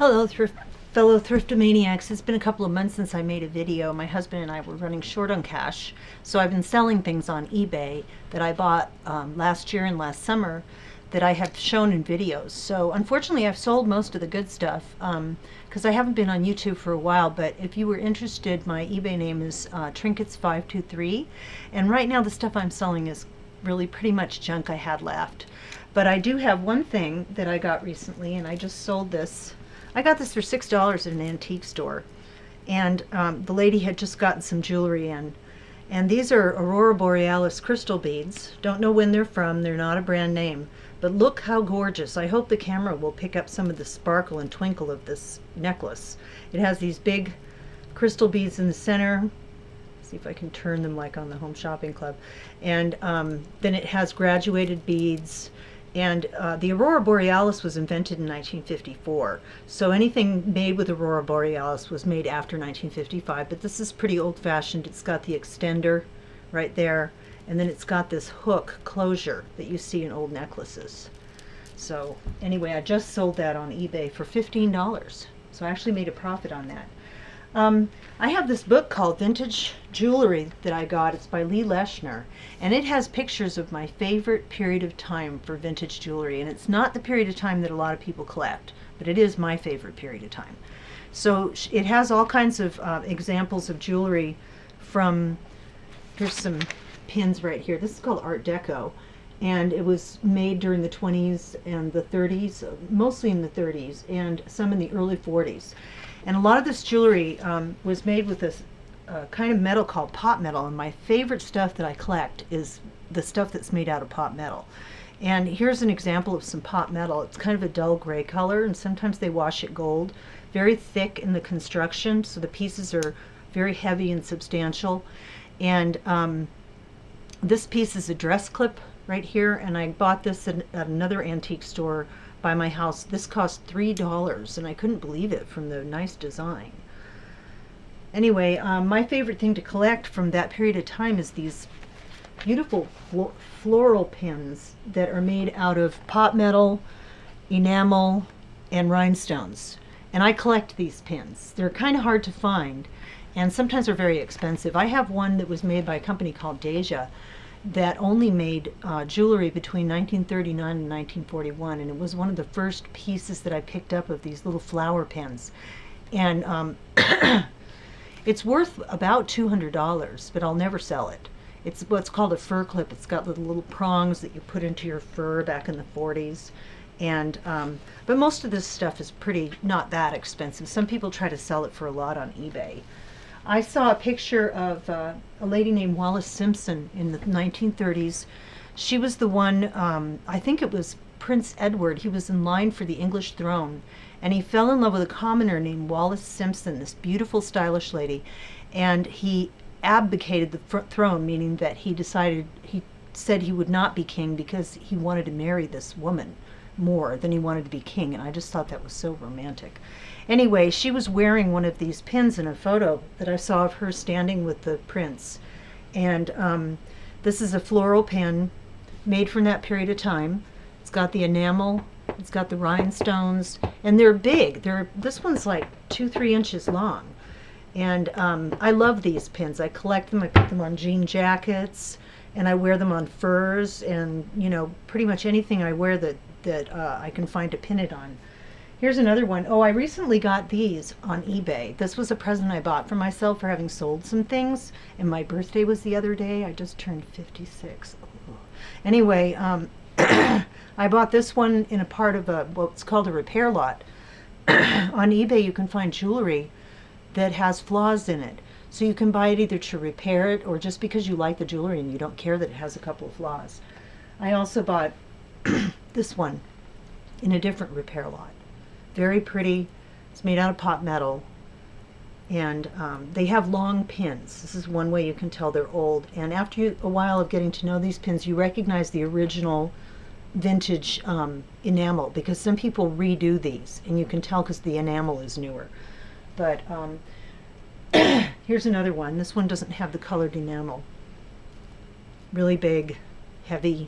Hello, fellow thriftomaniacs. It's been a couple of months since I made a video. My husband and I were running short on cash, so I've been selling things on eBay that I bought last year and last summer that I have shown in videos. So unfortunately, I've sold most of the good stuff because I haven't been on YouTube for a while. But if you were interested, my eBay name is Trinkets523, and right now the stuff I'm selling is really pretty much junk I had left. But I do have one thing that I got recently, and I just sold this. I got this for $6 at an antique store, and the lady had just gotten some jewelry in. And these are Aurora Borealis crystal beads. Don't know when they're from. They're not a brand name. But look how gorgeous. I hope the camera will pick up some of the sparkle and twinkle of this necklace. It has these big crystal beads in the center. See if I can turn them like on the Home Shopping Club. And then it has graduated beads. And the Aurora Borealis was invented in 1954. So anything made with Aurora Borealis was made after 1955. But this is pretty old-fashioned. It's got the extender right there. And then it's got this hook closure that you see in old necklaces. So anyway, I just sold that on eBay for $15. So I actually made a profit on that. I have this book called Vintage Jewelry that I got. It's by Lee Leschner, and it has pictures of my favorite period of time for vintage jewelry. And it's not the period of time that a lot of people collect, but it is my favorite period of time. So it has all kinds of examples of jewelry from, here's some pins right here. This is called Art Deco, and it was made during the 20s and the 30s, mostly in the 30s, and some in the early 40s. And a lot of this jewelry was made with this kind of metal called pot metal, and my favorite stuff that I collect is the stuff that's made out of pot metal. And here's an example of some pot metal. It's kind of a dull gray color, and sometimes they wash it gold. Very thick in the construction, so the pieces are very heavy and substantial. And this piece is a dress clip right here, and I bought this at another antique store by my house. This cost $3, and I couldn't believe it from the nice design. Anyway, my favorite thing to collect from that period of time is these beautiful floral pins that are made out of pot metal, enamel, and rhinestones. And I collect these pins. They're kind of hard to find, and sometimes they're very expensive. I have one that was made by a company called Deja that only made jewelry between 1939 and 1941, and it was one of the first pieces that I picked up of these little flower pins. And it's worth about $200, but I'll never sell it. It's what's called a fur clip. It's got the little prongs that you put into your fur back in the 40s. And but most of this stuff is not that expensive. Some people try to sell it for a lot on eBay. I saw a picture of a lady named Wallis Simpson in the 1930s. She was the one, I think it was Prince Edward. He was in line for the English throne, and he fell in love with a commoner named Wallis Simpson, this beautiful, stylish lady, and he abdicated the throne, meaning that he said he would not be king because he wanted to marry this woman more than he wanted to be king, and I just thought that was so romantic. Anyway, she was wearing one of these pins in a photo that I saw of her standing with the prince. And this is a floral pin made from that period of time. It's got the enamel, it's got the rhinestones, and they're big. This one's like 2-3 inches long. And I love these pins. I collect them. I put them on jean jackets, and I wear them on furs, and pretty much anything I wear that I can find to pin it on. Here's another one. Oh, I recently got these on eBay. This was a present I bought for myself for having sold some things, and my birthday was the other day. I just turned 56. Ooh. Anyway, I bought this one in a part of what's called a repair lot. On eBay, you can find jewelry that has flaws in it. So you can buy it either to repair it or just because you like the jewelry and you don't care that it has a couple of flaws. I also bought this one in a different repair lot. Very pretty. It's made out of pot metal, and they have long pins. This is one way you can tell they're old. And after a while of getting to know these pins, you recognize the original vintage enamel, because some people redo these, and you can tell because the enamel is newer. But here's another one. This one doesn't have the colored enamel. Really big, heavy,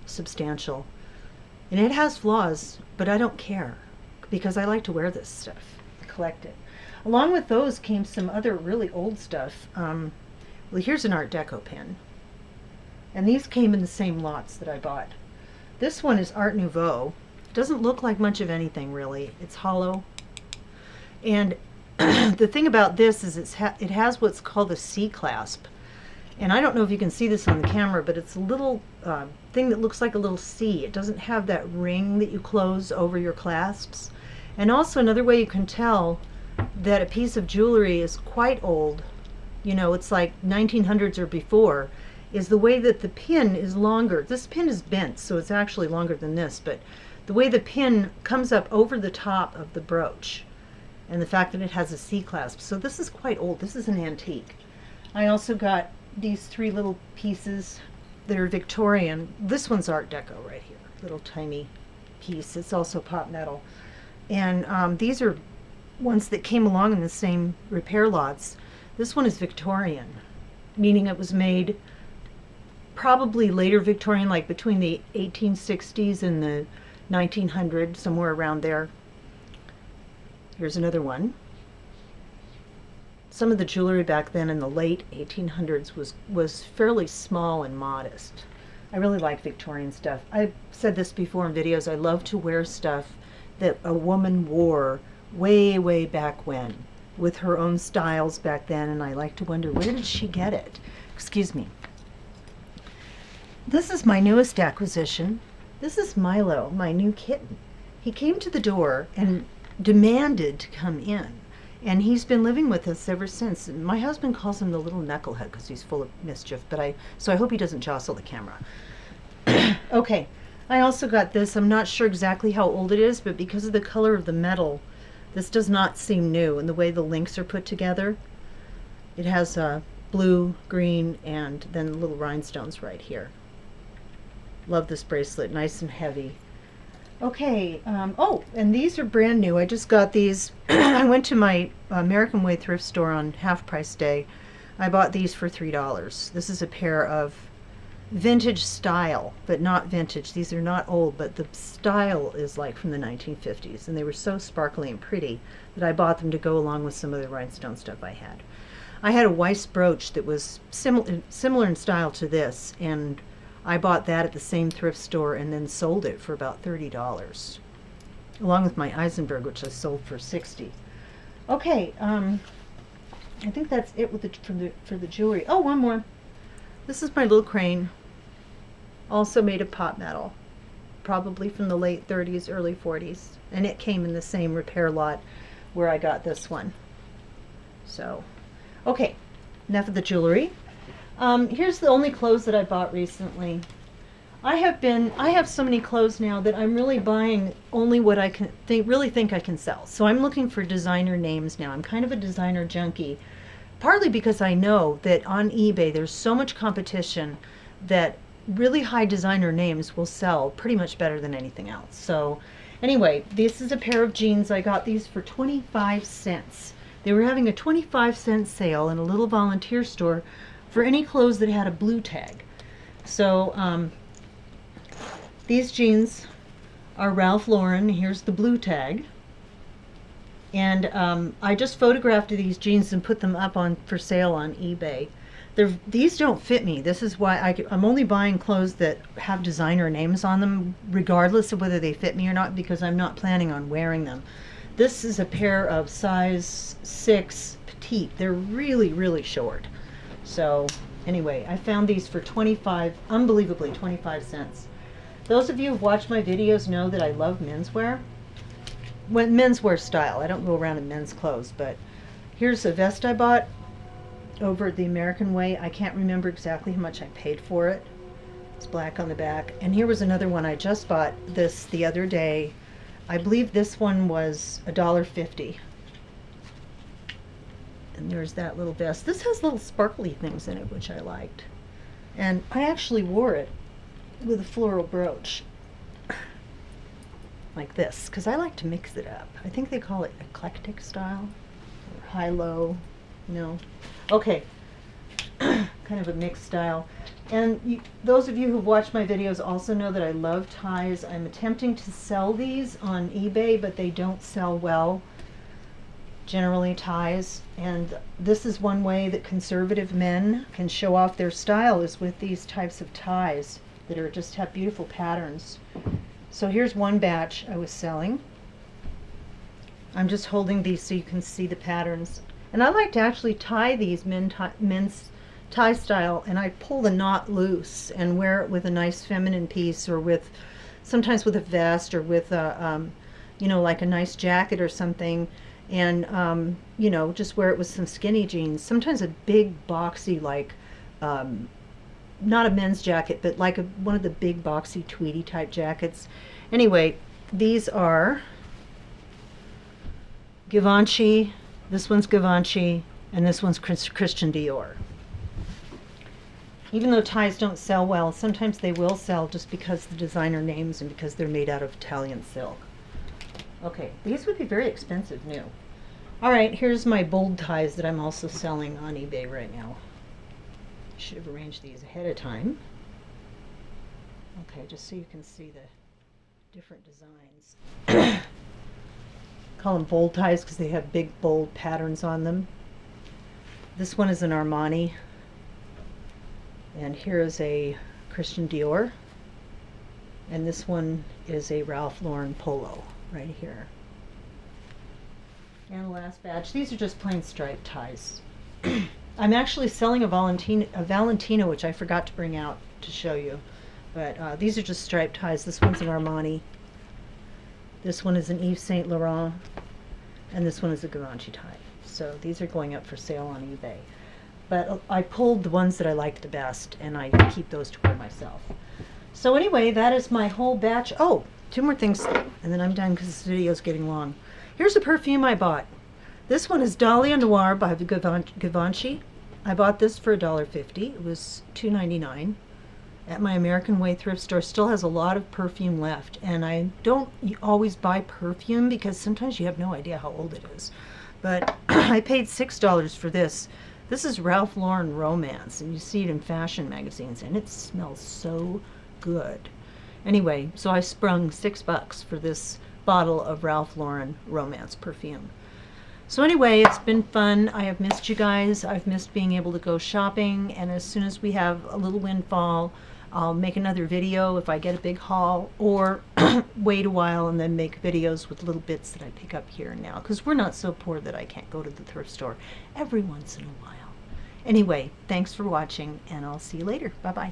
substantial. And it has flaws, but I don't care. because I like to wear this stuff, collect it. Along with those came some other really old stuff. Well, here's an Art Deco pen. And these came in the same lots that I bought. This one is Art Nouveau. It doesn't look like much of anything, really. It's hollow. And the thing about this is it has what's called a C-clasp. And I don't know if you can see this on the camera, but it's a little thing that looks like a little C. It doesn't have that ring that you close over your clasps. And also another way you can tell that a piece of jewelry is quite old, you know, it's like 1900s or before, is the way that the pin is longer. This pin is bent, so it's actually longer than this, but the way the pin comes up over the top of the brooch and the fact that it has a C-clasp. So this is quite old. This is an antique. I also got these three little pieces that are Victorian. This one's Art Deco right here, little tiny piece. It's also pot metal. And these are ones that came along in the same repair lots. This one is Victorian, meaning it was made probably later Victorian, like between the 1860s and the 1900s, somewhere around there. Here's another one. Some of the jewelry back then in the late 1800s was fairly small and modest. I really like Victorian stuff. I've said this before in videos. I love to wear stuff that a woman wore way, way back when, with her own styles back then, and I like to wonder, where did she get it? Excuse me. This is my newest acquisition. This is Milo, my new kitten. He came to the door and demanded to come in, and he's been living with us ever since. My husband calls him the little knucklehead because he's full of mischief, so I hope he doesn't jostle the camera. Okay, I also got this. I'm not sure exactly how old it is, but because of the color of the metal, this does not seem new, and the way the links are put together. It has blue, green, and then little rhinestones right here. Love this bracelet, nice and heavy. Okay, oh, and these are brand new. I just got these. I went to my American Way thrift store on half price day. I bought these for $3. This is a pair of vintage style, but not vintage. These are not old, but the style is like from the 1950s, and they were so sparkly and pretty that I bought them to go along with some of the rhinestone stuff I had. I had a Weiss brooch that was similar in style to this, and I bought that at the same thrift store and then sold it for about $30, along with my Eisenberg, which I sold for $60. Okay, I think that's it with for the jewelry. Oh, one more. This is my little crane, also made of pot metal, probably from the late 30s, early 40s, and it came in the same repair lot where I got this one. So, okay, enough of the jewelry. Here's the only clothes that I bought recently. I have so many clothes now that I'm really buying only what I can really think I can sell. So I'm looking for designer names now. I'm kind of a designer junkie, partly because I know that on eBay there's so much competition that really high designer names will sell pretty much better than anything else. So anyway, this is a pair of jeans. I got these for 25 cents. They were having a 25-cent sale in a little volunteer store for any clothes that had a blue tag. So these jeans are Ralph Lauren. Here's the blue tag. And I just photographed these jeans and put them up for sale on eBay. These don't fit me. This is why I'm only buying clothes that have designer names on them, regardless of whether they fit me or not, because I'm not planning on wearing them. This is a pair of size 6 petite. They're really, really short. So anyway, I found these for unbelievably 25 cents. Those of you who've watched my videos know that I love menswear. Menswear style. I don't go around in men's clothes, but here's a vest I bought over at the American Way. I can't remember exactly how much I paid for it. It's black on the back. And here was another one. I just bought this the other day. I believe this one was $1.50. And there's that little vest. This has little sparkly things in it, which I liked. And I actually wore it with a floral brooch. Like this, because I like to mix it up. I think they call it eclectic style, or high-low, no. Okay, kind kind of a mixed style. And those of you who've watched my videos also know that I love ties. I'm attempting to sell these on eBay, but they don't sell well, generally, ties. And this is one way that conservative men can show off their style, is with these types of ties that are just have beautiful patterns. So here's one batch I was selling. I'm just holding these so you can see the patterns. And I like to actually tie these men's tie style, and I pull the knot loose and wear it with a nice feminine piece, or with sometimes with a vest, or with a you know, like a nice jacket or something, and you know, just wear it with some skinny jeans. Sometimes a big boxy, like not a men's jacket, but like one of the big boxy tweedy type jackets. Anyway, these are Givenchy. This one's Givenchy, and this one's Christian Dior. Even though ties don't sell well, sometimes they will sell just because the designer names and because they're made out of Italian silk. Okay, these would be very expensive new. All right, here's my bold ties that I'm also selling on eBay right now. Should have arranged these ahead of time. Okay, just so you can see the different designs. Call them bold ties because they have big, bold patterns on them. This one is an Armani. And here is a Christian Dior. And this one is a Ralph Lauren polo right here. And the last batch, these are just plain striped ties. I'm actually selling a Valentino, which I forgot to bring out to show you. But these are just striped ties. This one's an Armani. This one is an Yves Saint Laurent. And this one is a Givenchy tie. So these are going up for sale on eBay. But I pulled the ones that I liked the best, and I keep those to wear myself. So anyway, that is my whole batch. Oh, two more things, and then I'm done because this video is getting long. Here's a perfume I bought. This one is Dahlia Noir by Givenchy. I bought this for $1.50. It was $2.99 at my American Way thrift store. Still has a lot of perfume left, and I don't always buy perfume because sometimes you have no idea how old it is. But I paid $6 for this. This is Ralph Lauren Romance, and you see it in fashion magazines, and it smells so good. Anyway, so I sprung $6 for this bottle of Ralph Lauren Romance perfume. So anyway, it's been fun. I have missed you guys. I've missed being able to go shopping, and as soon as we have a little windfall, I'll make another video if I get a big haul, or wait a while and then make videos with little bits that I pick up here and now, because we're not so poor that I can't go to the thrift store every once in a while. Anyway, thanks for watching, and I'll see you later. Bye-bye.